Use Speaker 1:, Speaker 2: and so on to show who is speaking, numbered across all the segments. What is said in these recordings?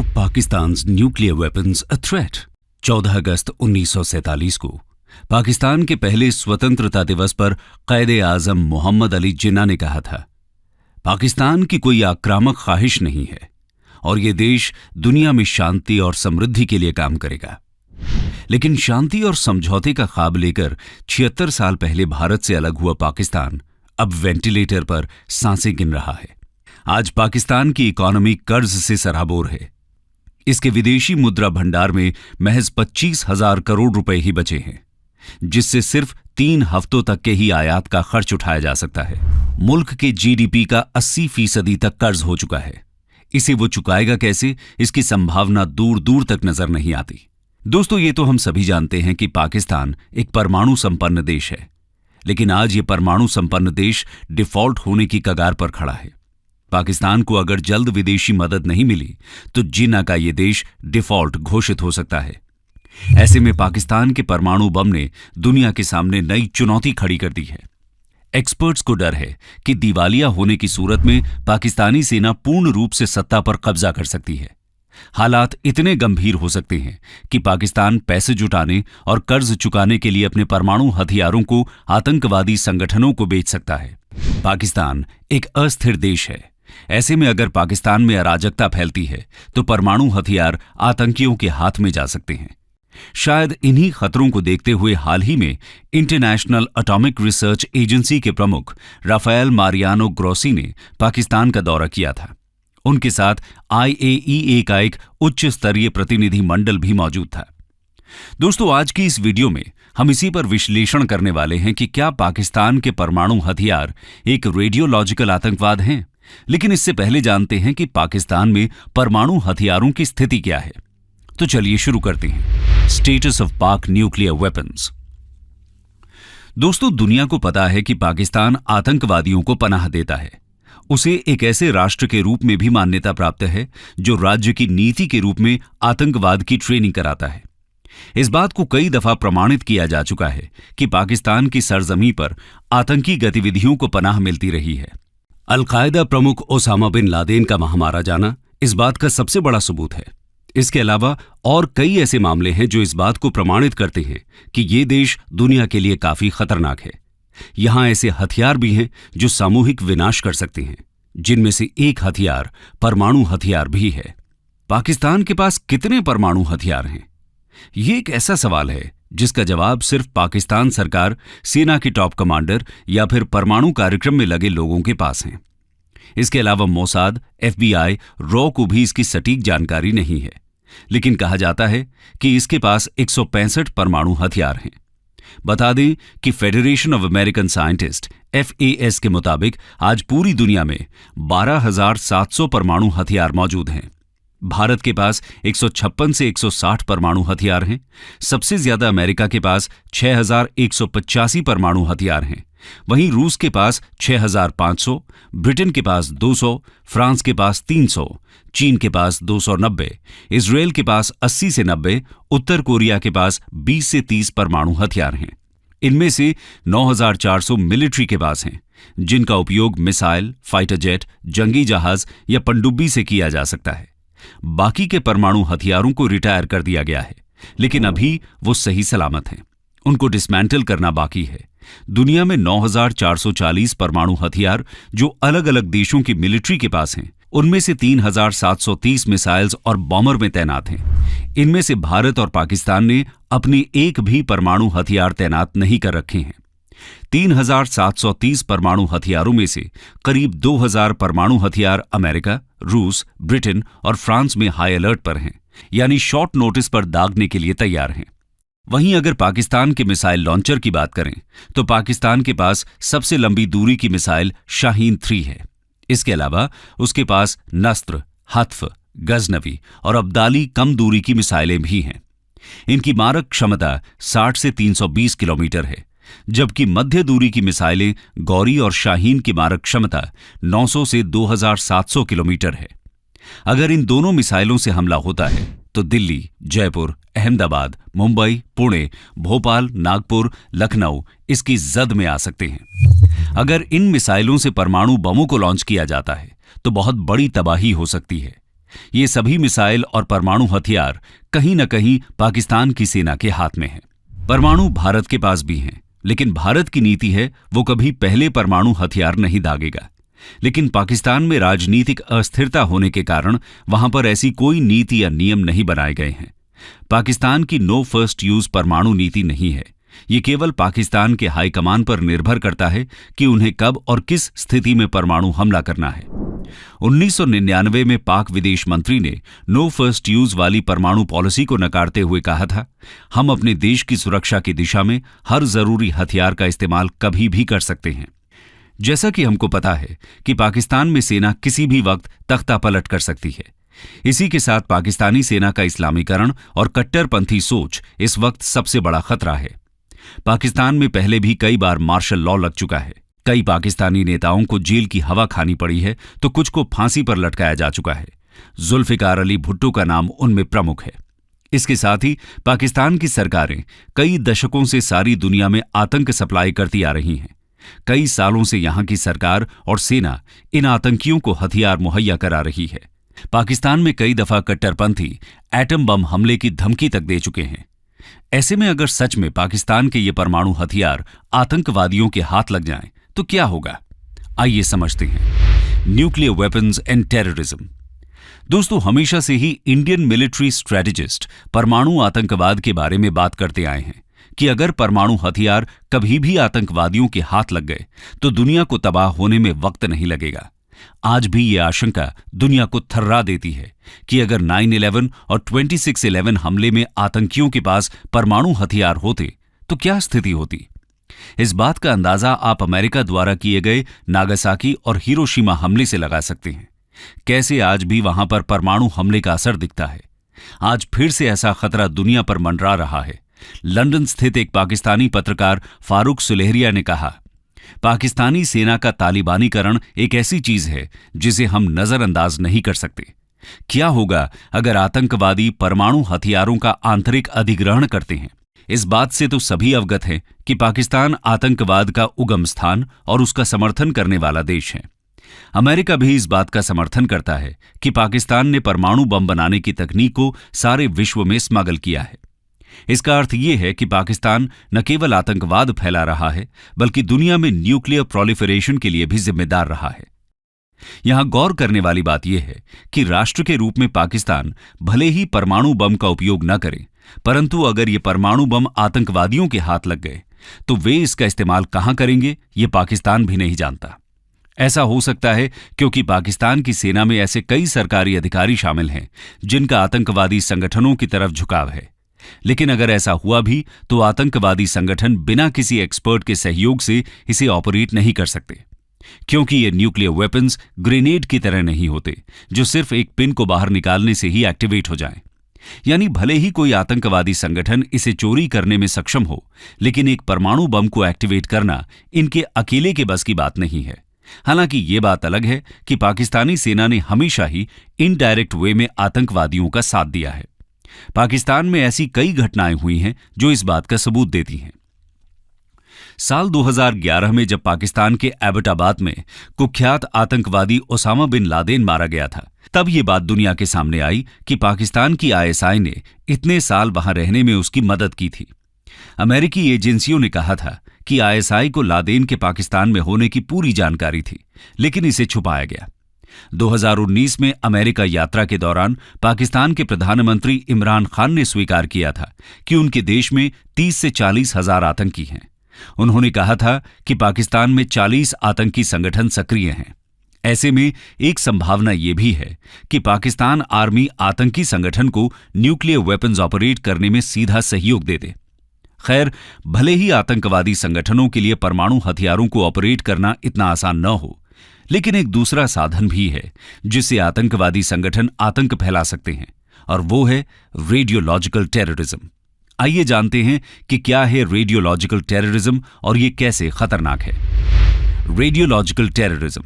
Speaker 1: Pakistan's nuclear weapons a threat? 14 अगस्त 1947 को पाकिस्तान के पहले स्वतंत्रता दिवस पर क़ायद-ए-आज़म मोहम्मद अली जिन्ना ने कहा था, पाकिस्तान की कोई आक्रामक ख्वाहिश नहीं है और ये देश दुनिया में शांति और समृद्धि के लिए काम करेगा। लेकिन शांति और समझौते का ख्वाब लेकर 76 साल पहले भारत से अलग हुआ पाकिस्तान अब वेंटिलेटर पर सांसें गिन रहा है। आज पाकिस्तान की इकॉनमी कर्ज से सराबोर है। इसके विदेशी मुद्रा भंडार में महज 25,000 करोड़ रुपए ही बचे हैं, जिससे सिर्फ 3 हफ्तों तक के ही आयात का खर्च उठाया जा सकता है। मुल्क के जीडीपी का 80% तक कर्ज हो चुका है। इसे वो चुकाएगा कैसे, इसकी संभावना दूर दूर तक नजर नहीं आती। दोस्तों, ये तो हम सभी जानते हैं कि पाकिस्तान एक परमाणु संपन्न देश है, लेकिन आज ये परमाणु संपन्न देश डिफॉल्ट होने की कगार पर खड़ा है। पाकिस्तान को अगर जल्द विदेशी मदद नहीं मिली तो जिन्ना का ये देश डिफॉल्ट घोषित हो सकता है। ऐसे में पाकिस्तान के परमाणु बम ने दुनिया के सामने नई चुनौती खड़ी कर दी है। एक्सपर्ट्स को डर है कि दिवालिया होने की सूरत में पाकिस्तानी सेना पूर्ण रूप से सत्ता पर कब्जा कर सकती है। हालात इतने गंभीर हो सकते हैं कि पाकिस्तान पैसे जुटाने और कर्ज चुकाने के लिए अपने परमाणु हथियारों को आतंकवादी संगठनों को बेच सकता है। पाकिस्तान एक अस्थिर देश है। ऐसे में अगर पाकिस्तान में अराजकता फैलती है तो परमाणु हथियार आतंकियों के हाथ में जा सकते हैं। शायद इन्हीं खतरों को देखते हुए हाल ही में इंटरनेशनल एटॉमिक रिसर्च एजेंसी के प्रमुख राफेल मारियानो ग्रोसी ने पाकिस्तान का दौरा किया था। उनके साथ IAEA का एक उच्च स्तरीय प्रतिनिधि मंडल भी मौजूद था। दोस्तों, आज की इस वीडियो में हम इसी पर विश्लेषण करने वाले हैं कि क्या पाकिस्तान के परमाणु हथियार एक रेडियोलॉजिकल आतंकवाद हैं। लेकिन इससे पहले जानते हैं कि पाकिस्तान में परमाणु हथियारों की स्थिति क्या है। तो चलिए शुरू करते हैं। स्टेटस ऑफ पाक न्यूक्लियर वेपन्स। दोस्तों, दुनिया को पता है कि पाकिस्तान आतंकवादियों को पनाह देता है। उसे एक ऐसे राष्ट्र के रूप में भी मान्यता प्राप्त है जो राज्य की नीति के रूप में आतंकवाद की ट्रेनिंग कराता है। इस बात को कई दफा प्रमाणित किया जा चुका है कि पाकिस्तान की सरजमी पर आतंकी गतिविधियों को पनाह मिलती रही है। अल-कायदा प्रमुख ओसामा बिन लादेन का वहां मारा जाना इस बात का सबसे बड़ा सबूत है। इसके अलावा और कई ऐसे मामले हैं जो इस बात को प्रमाणित करते हैं कि ये देश दुनिया के लिए काफी खतरनाक है। यहां ऐसे हथियार भी हैं जो सामूहिक विनाश कर सकते हैं, जिनमें से एक हथियार परमाणु हथियार भी है। पाकिस्तान के पास कितने परमाणु हथियार हैं? ये एक ऐसा सवाल है जिसका जवाब सिर्फ पाकिस्तान सरकार, सेना के टॉप कमांडर या फिर परमाणु कार्यक्रम में लगे लोगों के पास हैं। इसके अलावा मोसाद, FBI, रॉ को भी इसकी सटीक जानकारी नहीं है, लेकिन कहा जाता है कि इसके पास 165 परमाणु हथियार हैं। बता दें कि federation of American scientist FAS के मुताबिक आज पूरी दुनिया में 12,700 परमाणु हथियार मौजूद हैं। भारत के पास 156 से 160 परमाणु हथियार हैं। सबसे ज्यादा अमेरिका के पास 6,185 परमाणु हथियार हैं। वहीं रूस के पास 6,500, ब्रिटेन के पास 200, फ्रांस के पास 300, चीन के पास 290, इजराइल के पास 80 से 90, उत्तर कोरिया के पास 20 से 30 परमाणु हथियार हैं। इनमें से 9,400 मिलिट्री के पास हैं, जिनका उपयोग मिसाइल, फाइटर जेट, जंगी जहाज या पनडुब्बी से किया जा सकता है। बाकी के परमाणु हथियारों को रिटायर कर दिया गया है, लेकिन अभी वो सही सलामत हैं। उनको डिसमेंटल करना बाकी है। दुनिया में 9,440 परमाणु हथियार जो अलग अलग देशों की मिलिट्री के पास हैं, उनमें से 3,730 मिसाइल्स और बॉमर में तैनात हैं। इनमें से भारत और पाकिस्तान ने अपने एक भी परमाणु हथियार तैनात नहीं कर रखे हैं। 3,730 परमाणु हथियारों में से करीब 2,000 परमाणु हथियार अमेरिका, रूस, ब्रिटेन और फ्रांस में हाई अलर्ट पर हैं, यानी शॉर्ट नोटिस पर दागने के लिए तैयार हैं। वहीं अगर पाकिस्तान के मिसाइल लॉन्चर की बात करें तो पाकिस्तान के पास सबसे लंबी दूरी की मिसाइल शाहीन 3 है। इसके अलावा उसके पास नस्त्र, हत्फ, गजनवी और अब्दाली कम दूरी की मिसाइलें भी हैं। इनकी मारक क्षमता 60 से 320 किलोमीटर है, जबकि मध्य दूरी की मिसाइलें गौरी और शाहीन की मारक क्षमता 900 से 2,700 किलोमीटर है। अगर इन दोनों मिसाइलों से हमला होता है तो दिल्ली, जयपुर, अहमदाबाद, मुंबई, पुणे, भोपाल, नागपुर, लखनऊ इसकी जद में आ सकते हैं। अगर इन मिसाइलों से परमाणु बमों को लॉन्च किया जाता है तो बहुत बड़ी तबाही हो सकती है। ये सभी मिसाइल और परमाणु हथियार कहीं न कहीं पाकिस्तान की सेना के हाथ में हैं। परमाणु भारत के पास भी हैं, लेकिन भारत की नीति है वो कभी पहले परमाणु हथियार नहीं दागेगा। लेकिन पाकिस्तान में राजनीतिक अस्थिरता होने के कारण वहां पर ऐसी कोई नीति या नियम नहीं बनाए गए हैं। पाकिस्तान की नो फर्स्ट यूज परमाणु नीति नहीं है। ये केवल पाकिस्तान के हाईकमान पर निर्भर करता है कि उन्हें कब और किस स्थिति में परमाणु हमला करना है। 1999 में पाक विदेश मंत्री ने नो फर्स्ट यूज वाली परमाणु पॉलिसी को नकारते हुए कहा था, हम अपने देश की सुरक्षा की दिशा में हर जरूरी हथियार का इस्तेमाल कभी भी कर सकते हैं। जैसा कि हमको पता है कि पाकिस्तान में सेना किसी भी वक्त तख्ता पलट कर सकती है। इसी के साथ पाकिस्तानी सेना का इस्लामीकरण और कट्टरपंथी सोच इस वक्त सबसे बड़ा खतरा है। पाकिस्तान में पहले भी कई बार मार्शल लॉ लग चुका है। कई पाकिस्तानी नेताओं को जेल की हवा खानी पड़ी है तो कुछ को फांसी पर लटकाया जा चुका है। जुल्फिकार अली भुट्टो का नाम उनमें प्रमुख है। इसके साथ ही पाकिस्तान की सरकारें कई दशकों से सारी दुनिया में आतंक सप्लाई करती आ रही हैं। कई सालों से यहां की सरकार और सेना इन आतंकियों को हथियार मुहैया करा रही है। पाकिस्तान में कई दफा कट्टरपंथी एटम बम हमले की धमकी तक दे चुके हैं। ऐसे में अगर सच में पाकिस्तान के ये परमाणु हथियार आतंकवादियों के हाथ लग जाएं, तो क्या होगा? आइए समझते हैं। Nuclear weapons and terrorism. दोस्तों, हमेशा से ही इंडियन मिलिट्री स्ट्रेटेजिस्ट परमाणु आतंकवाद के बारे में बात करते आए हैं कि अगर परमाणु हथियार कभी भी आतंकवादियों के हाथ लग गए तो दुनिया को तबाह होने में वक्त नहीं लगेगा। आज भी ये आशंका दुनिया को थर्रा देती है कि अगर 9/11 और 26/11 हमले में आतंकियों के पास परमाणु हथियार होते तो क्या स्थिति होती। इस बात का अंदाजा आप अमेरिका द्वारा किए गए नागासाकी और हिरोशिमा हमले से लगा सकते हैं। कैसे आज भी वहां पर परमाणु हमले का असर दिखता है। आज फिर से ऐसा खतरा दुनिया पर मंडरा रहा है। लंदन स्थित एक पाकिस्तानी पत्रकार फारूक सुलेहरिया ने कहा, पाकिस्तानी सेना का तालिबानीकरण एक ऐसी चीज है जिसे हम नजरअंदाज नहीं कर सकते। क्या होगा अगर आतंकवादी परमाणु हथियारों का आंतरिक अधिग्रहण करते हैं? इस बात से तो सभी अवगत हैं कि पाकिस्तान आतंकवाद का उगम स्थान और उसका समर्थन करने वाला देश है। अमेरिका भी इस बात का समर्थन करता है कि पाकिस्तान ने परमाणु बम बनाने की तकनीक को सारे विश्व में स्मगल किया है। इसका अर्थ यह है कि पाकिस्तान न केवल आतंकवाद फैला रहा है बल्कि दुनिया में न्यूक्लियर प्रोलिफरेशन के लिए भी जिम्मेदार रहा है। यहां गौर करने वाली बात यह है कि राष्ट्र के रूप में पाकिस्तान भले ही परमाणु बम का उपयोग न करे, परंतु अगर ये परमाणु बम आतंकवादियों के हाथ लग गए तो वे इसका इस्तेमाल कहां करेंगे ये पाकिस्तान भी नहीं जानता। ऐसा हो सकता है क्योंकि पाकिस्तान की सेना में ऐसे कई सरकारी अधिकारी शामिल हैं जिनका आतंकवादी संगठनों की तरफ झुकाव है। लेकिन अगर ऐसा हुआ भी तो आतंकवादी संगठन बिना किसी एक्सपर्ट के सहयोग से इसे ऑपरेट नहीं कर सकते, क्योंकि ये न्यूक्लियर वेपन्स ग्रेनेड की तरह नहीं होते जो सिर्फ एक पिन को बाहर निकालने से ही एक्टिवेट हो जाएं। यानी भले ही कोई आतंकवादी संगठन इसे चोरी करने में सक्षम हो, लेकिन एक परमाणु बम को एक्टिवेट करना इनके अकेले के बस की बात नहीं है। हालांकि ये बात अलग है कि पाकिस्तानी सेना ने हमेशा ही इनडायरेक्ट वे में आतंकवादियों का साथ दिया है। पाकिस्तान में ऐसी कई घटनाएं हुई हैं जो इस बात का सबूत देती हैं। साल 2011 में जब पाकिस्तान के एबटाबाद में कुख्यात आतंकवादी ओसामा बिन लादेन मारा गया था, तब ये बात दुनिया के सामने आई कि पाकिस्तान की आईएसआई ने इतने साल वहां रहने में उसकी मदद की थी। अमेरिकी एजेंसियों ने कहा था कि आईएसआई को लादेन के पाकिस्तान में होने की पूरी जानकारी थी, लेकिन इसे छुपाया गया। 2019 में अमेरिका यात्रा के दौरान पाकिस्तान के प्रधानमंत्री इमरान खान ने स्वीकार किया था कि उनके देश में 30 से 40 हजार आतंकी हैं। उन्होंने कहा था कि पाकिस्तान में 40 आतंकी संगठन सक्रिय हैं। ऐसे में एक संभावना यह भी है कि पाकिस्तान आर्मी आतंकी संगठन को न्यूक्लियर वेपन्स ऑपरेट करने में सीधा सहयोग दे दे। खैर, भले ही आतंकवादी संगठनों के लिए परमाणु हथियारों को ऑपरेट करना इतना आसान न हो, लेकिन एक दूसरा साधन भी है जिससे आतंकवादी संगठन आतंक फैला सकते हैं, और वो है रेडियोलॉजिकल टेररिज्म। आइए जानते हैं कि क्या है रेडियोलॉजिकल टेररिज्म और ये कैसे खतरनाक है। Radiological terrorism.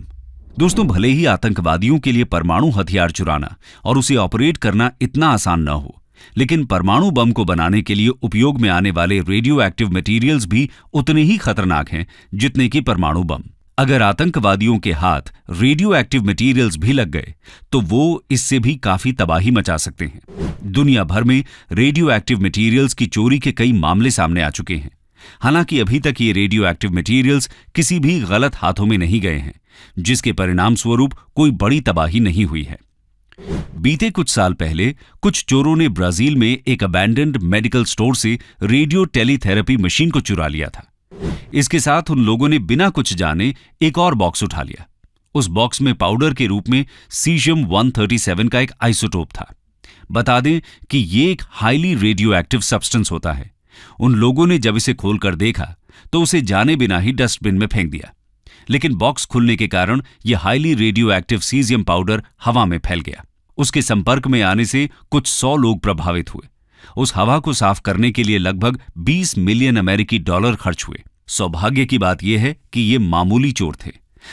Speaker 1: दोस्तों, भले ही आतंकवादियों के लिए परमाणु हथियार चुराना और उसे ऑपरेट करना इतना आसान न हो, लेकिन परमाणु बम को बनाने के लिए उपयोग में आने वाले रेडियो एक्टिव मटेरियल्स भी उतने ही खतरनाक हैं जितने कि परमाणु बम। अगर आतंकवादियों के हाथ रेडियो एक्टिव मटेरियल्स भी लग गए तो वो इससे भी काफी तबाही मचा सकते हैं। दुनिया भर में रेडियो एक्टिव मटेरियल्स की चोरी के कई मामले सामने आ चुके हैं। हालांकि अभी तक ये रेडियो एक्टिव मटेरियल्स किसी भी गलत हाथों में नहीं गए हैं, जिसके परिणाम स्वरूप कोई बड़ी तबाही नहीं हुई है। बीते कुछ साल पहले कुछ चोरों ने ब्राजील में एक अबैंडन्ड मेडिकल स्टोर से रेडियो टेलीथेरेपी मशीन को चुरा लिया था। इसके साथ उन लोगों ने बिना कुछ जाने एक और बॉक्स उठा लिया। उस बॉक्स में पाउडर के रूप में सीजियम 137 का एक आइसोटोप था। बता दें कि ये एक हाईली रेडियो एक्टिव सब्सटेंस होता है। उन लोगों ने जब इसे खोलकर देखा तो उसे जाने बिना ही डस्टबिन में फेंक दिया, लेकिन बॉक्स खुलने के कारण यह highly radio active caesium powder हवा में फैल गया। उसके संपर्क में आने से कुछ 100 लोग प्रभावित हुए। उस हवा को साफ करने के लिए लगभग 20 मिलियन अमेरिकी डॉलर खर्च हुए। सौभाग्य की बात यह है कि ये मामूली चोर थे।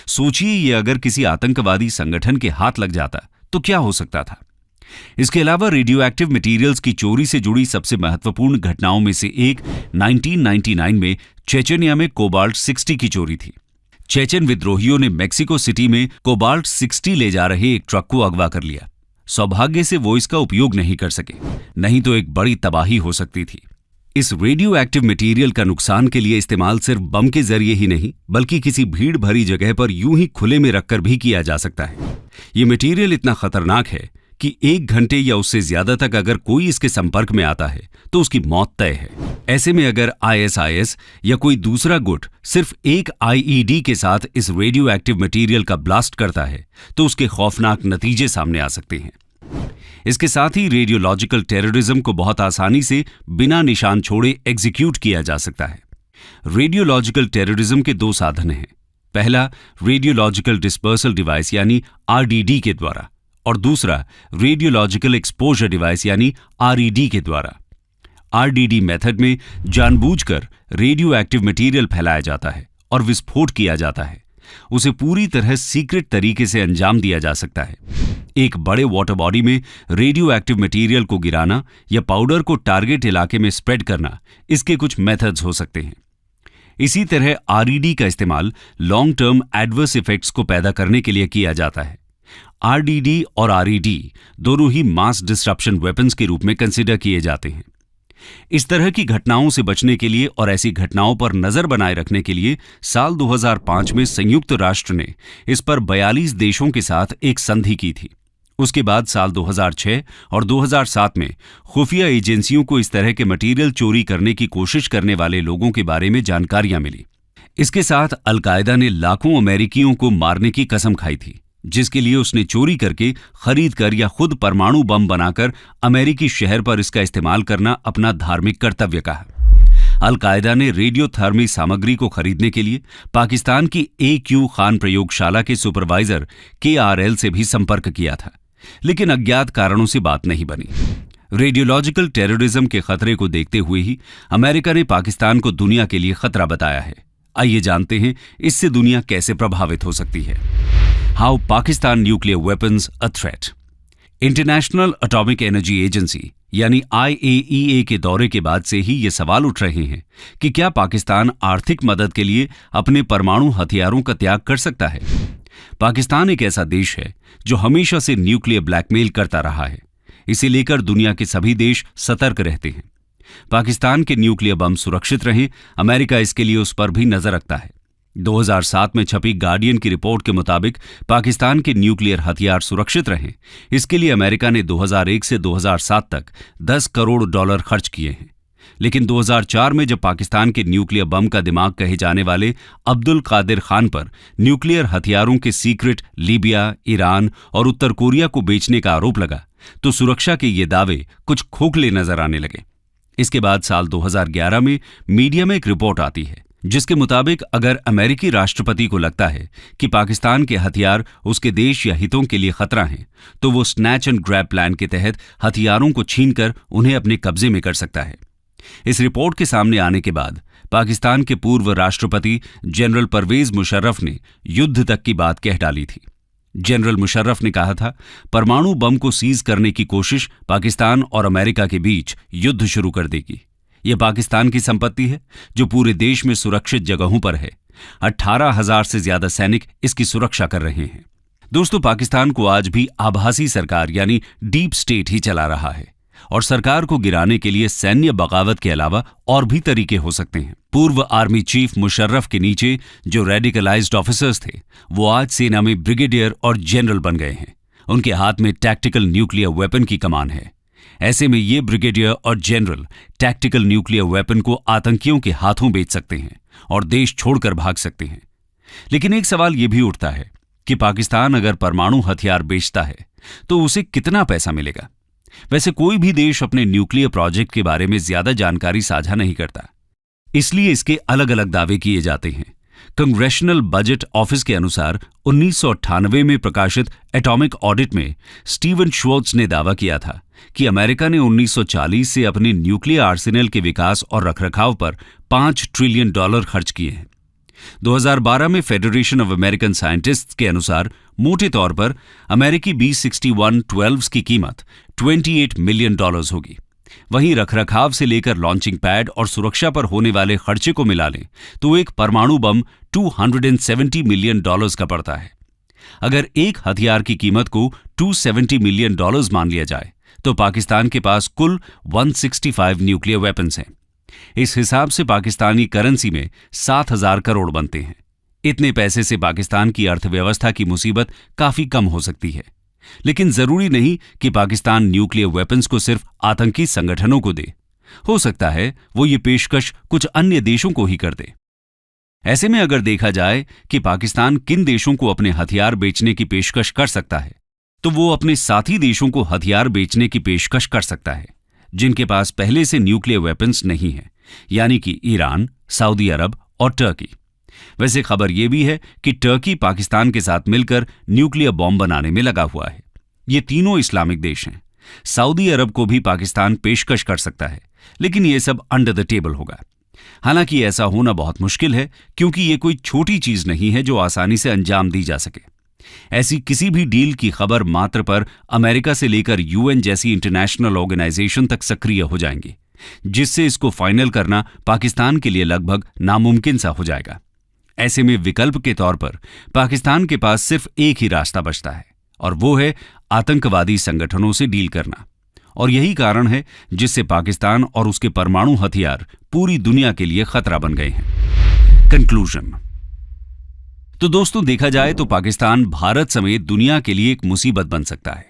Speaker 1: सोचिए, ये अगर किसी आतंकवादी संगठन के हाथ लग जाता तो क्या हो सकता था। इसके अलावा रेडियो एक्टिव मटेरियल्स की चोरी से जुड़ी सबसे महत्वपूर्ण घटनाओं में से एक 1999 में चेचनिया में कोबाल्ट 60 की चोरी थी। चेचन विद्रोहियों ने मेक्सिको सिटी में कोबाल्ट 60 ले जा रहे एक ट्रक को अगवा कर लिया। सौभाग्य से वो इसका उपयोग नहीं कर सके, नहीं तो एक बड़ी तबाही हो सकती थी। इस रेडियो एक्टिव मटेरियल का नुकसान के लिए इस्तेमाल सिर्फ बम के जरिए ही नहीं, बल्कि किसी भीड़ भरी जगह पर यूं ही खुले में रखकर भी किया जा सकता है। ये मटेरियल इतना खतरनाक है कि 1 घंटे या उससे ज्यादा तक अगर कोई इसके संपर्क में आता है तो उसकी मौत तय है। ऐसे में अगर ISIS या कोई दूसरा गुट सिर्फ एक IED के साथ इस रेडियो एक्टिव मटेरियल का ब्लास्ट करता है तो उसके खौफनाक नतीजे सामने आ सकते हैं। इसके साथ ही रेडियोलॉजिकल टेररिज्म को बहुत आसानी से बिना निशान छोड़े एग्जीक्यूट किया जा सकता है। रेडियोलॉजिकल टेररिज्म के 2 साधन हैं। पहला रेडियोलॉजिकल डिस्पर्सल डिवाइस यानी RDD के द्वारा, और दूसरा रेडियोलॉजिकल एक्सपोजर डिवाइस यानी RED के द्वारा। RDD मेथड में जानबूझकर रेडियो एक्टिव मटेरियल फैलाया जाता है और विस्फोट किया जाता है। उसे पूरी तरह सीक्रेट तरीके से अंजाम दिया जा सकता है। एक बड़े वाटर बॉडी में रेडियो एक्टिव मटेरियल को गिराना या पाउडर को टारगेट इलाके में स्प्रेड करना, इसके कुछ मेथड्स हो सकते हैं। इसी तरह RED का इस्तेमाल लॉन्ग टर्म एडवर्स इफेक्ट्स को पैदा करने के लिए किया जाता है। RDD और RED दोनों ही मास डिस्ट्रप्शन वेपन्स के रूप में कंसिडर किए जाते हैं। इस तरह की घटनाओं से बचने के लिए और ऐसी घटनाओं पर नजर बनाए रखने के लिए साल 2005 में संयुक्त राष्ट्र ने इस पर 42 देशों के साथ एक संधि की थी। उसके बाद साल 2006 और 2007 में खुफिया एजेंसियों को इस तरह के मटेरियल चोरी करने की कोशिश करने वाले लोगों के बारे में जानकारियां मिली। इसके साथ अलकायदा ने लाखों अमेरिकियों को मारने की कसम खाई थी, जिसके लिए उसने चोरी करके, खरीद कर या खुद परमाणु बम बनाकर अमेरिकी शहर पर इसका इस्तेमाल करना अपना धार्मिक कर्तव्य कहा। अलकायदा ने रेडियोथर्मी सामग्री को खरीदने के लिए पाकिस्तान की AQ खान प्रयोगशाला के सुपरवाइजर KRL से भी संपर्क किया था, लेकिन अज्ञात कारणों से बात नहीं बनी। रेडियोलॉजिकल टेररिज्म के खतरे को देखते हुए ही अमेरिका ने पाकिस्तान को दुनिया के लिए खतरा बताया है। आइए जानते हैं इससे दुनिया कैसे प्रभावित हो सकती है। How Pakistan nuclear weapons a threat. International atomic energy agency यानी IAEA के दौरे के बाद से ही ये सवाल उठ रहे हैं कि क्या पाकिस्तान आर्थिक मदद के लिए अपने परमाणु हथियारों का त्याग कर सकता है। पाकिस्तान एक ऐसा देश है जो हमेशा से न्यूक्लियर ब्लैकमेल करता रहा है। इसे लेकर दुनिया के सभी देश सतर्क रहते हैं। पाकिस्तान के न्यूक्लियर बम सुरक्षित रहें, अमेरिका इसके लिए उस पर भी नजर रखता है। 2007 में छपी गार्डियन की रिपोर्ट के मुताबिक पाकिस्तान के न्यूक्लियर हथियार सुरक्षित रहें, इसके लिए अमेरिका ने 2001 से 2007 तक $10 करोड़ खर्च किए हैं। लेकिन 2004 में जब पाकिस्तान के न्यूक्लियर बम का दिमाग कहे जाने वाले अब्दुल कादिर खान पर न्यूक्लियर हथियारों के सीक्रेट लीबिया, ईरान और उत्तर कोरिया को बेचने का आरोप लगा, तो सुरक्षा के ये दावे कुछ खोखले नजर आने लगे। इसके बाद साल 2011 में मीडिया में एक रिपोर्ट आती है जिसके मुताबिक अगर अमेरिकी राष्ट्रपति को लगता है कि पाकिस्तान के हथियार उसके देश या हितों के लिए खतरा हैं, तो वो स्नैच एंड ग्रैब प्लान के तहत हथियारों को छीनकर उन्हें अपने कब्जे में कर सकता है। इस रिपोर्ट के सामने आने के बाद पाकिस्तान के पूर्व राष्ट्रपति जनरल परवेज मुशर्रफ ने युद्ध तक की बात कह डाली थी। जनरल मुशर्रफ ने कहा था, परमाणु बम को सीज करने की कोशिश पाकिस्तान और अमेरिका के बीच युद्ध शुरू कर देगी। यह पाकिस्तान की संपत्ति है जो पूरे देश में सुरक्षित जगहों पर है। 18,000 से ज्यादा सैनिक इसकी सुरक्षा कर रहे हैं। दोस्तों, पाकिस्तान को आज भी आभासी सरकार यानी डीप स्टेट ही चला रहा है और सरकार को गिराने के लिए सैन्य बगावत के अलावा और भी तरीके हो सकते हैं। पूर्व आर्मी चीफ मुशर्रफ के नीचे जो रेडिकलाइज्ड ऑफिसर्स थे, वो आज सेना में ब्रिगेडियर और जनरल बन गए हैं। उनके हाथ में टैक्टिकल न्यूक्लियर वेपन की कमान है। ऐसे में ये ब्रिगेडियर और जनरल टैक्टिकल न्यूक्लियर वेपन को आतंकियों के हाथों बेच सकते हैं और देश छोड़कर भाग सकते हैं। लेकिन एक सवाल यह भी उठता है कि पाकिस्तान अगर परमाणु हथियार बेचता है तो उसे कितना पैसा मिलेगा? वैसे कोई भी देश अपने न्यूक्लियर प्रोजेक्ट के बारे में ज्यादा जानकारी साझा नहीं करता, इसलिए इसके अलग अलग दावे किए जाते हैं। कांग्रेशनल बजट ऑफिस के अनुसार 1998 में प्रकाशित एटॉमिक ऑडिट में स्टीवन श्वार्ट्ज ने दावा किया था कि अमेरिका ने 1940 से अपने न्यूक्लियर आर्सेनल के विकास और रखरखाव पर $5 ट्रिलियन खर्च किए हैं। 2012 में फेडरेशन ऑफ अमेरिकन साइंटिस्ट्स के अनुसार मोटे तौर पर अमेरिकी B-61-12 की कीमत $28 मिलियन होगी। वहीं रखरखाव से लेकर लॉन्चिंग पैड और सुरक्षा पर होने वाले खर्चे को मिला लें तो एक परमाणु बम $270 मिलियन का पड़ता है। अगर एक हथियार की कीमत को $270 मिलियन मान लिया जाए तो पाकिस्तान के पास कुल 165 न्यूक्लियर वेपन्स हैं। इस हिसाब से पाकिस्तानी करेंसी में 7,000 करोड़ बनते हैं। इतने पैसे से पाकिस्तान की अर्थव्यवस्था की मुसीबत काफी कम हो सकती है। लेकिन जरूरी नहीं कि पाकिस्तान न्यूक्लियर वेपन्स को सिर्फ आतंकी संगठनों को दे। हो सकता है वो ये पेशकश कुछ अन्य देशों को ही कर दे। ऐसे में अगर देखा जाए कि पाकिस्तान किन देशों को अपने हथियार बेचने की पेशकश कर सकता है, तो वो अपने साथी देशों को हथियार बेचने की पेशकश कर सकता है जिनके पास पहले से न्यूक्लियर वेपन्स नहीं है, यानी कि ईरान, सऊदी अरब और टर्की। वैसे खबर यह भी है कि टर्की पाकिस्तान के साथ मिलकर न्यूक्लियर बॉम्ब बनाने में लगा हुआ है। ये तीनों इस्लामिक देश हैं। सऊदी अरब को भी पाकिस्तान पेशकश कर सकता है, लेकिन यह सब अंडर द टेबल होगा। हालांकि ऐसा होना बहुत मुश्किल है क्योंकि यह कोई छोटी चीज नहीं है जो आसानी से अंजाम दी जा सके। ऐसी किसी भी डील की खबर मात्र पर अमेरिका से लेकर UN जैसी इंटरनेशनल ऑर्गेनाइजेशन तक सक्रिय हो जाएंगी, जिससे इसको फाइनल करना पाकिस्तान के लिए लगभग नामुमकिन सा हो जाएगा। ऐसे में विकल्प के तौर पर पाकिस्तान के पास सिर्फ एक ही रास्ता बचता है और वो है आतंकवादी संगठनों से डील करना। और यही कारण है जिससे पाकिस्तान और उसके परमाणु हथियार पूरी दुनिया के लिए खतरा बन गए हैं। कंक्लूजन। तो दोस्तों, देखा जाए तो पाकिस्तान भारत समेत दुनिया के लिए एक मुसीबत बन सकता है।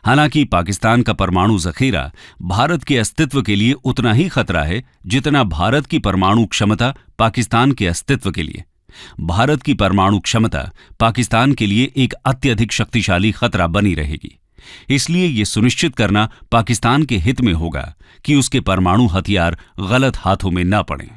Speaker 1: हालांकि पाकिस्तान का परमाणु जखीरा भारत के अस्तित्व के लिए उतना ही खतरा है जितना भारत की परमाणु क्षमता पाकिस्तान के अस्तित्व के लिए। भारत की परमाणु क्षमता पाकिस्तान के लिए एक अत्यधिक शक्तिशाली खतरा बनी रहेगी। इसलिए यह सुनिश्चित करना पाकिस्तान के हित में होगा कि उसके परमाणु हथियार गलत हाथों में न पड़ें।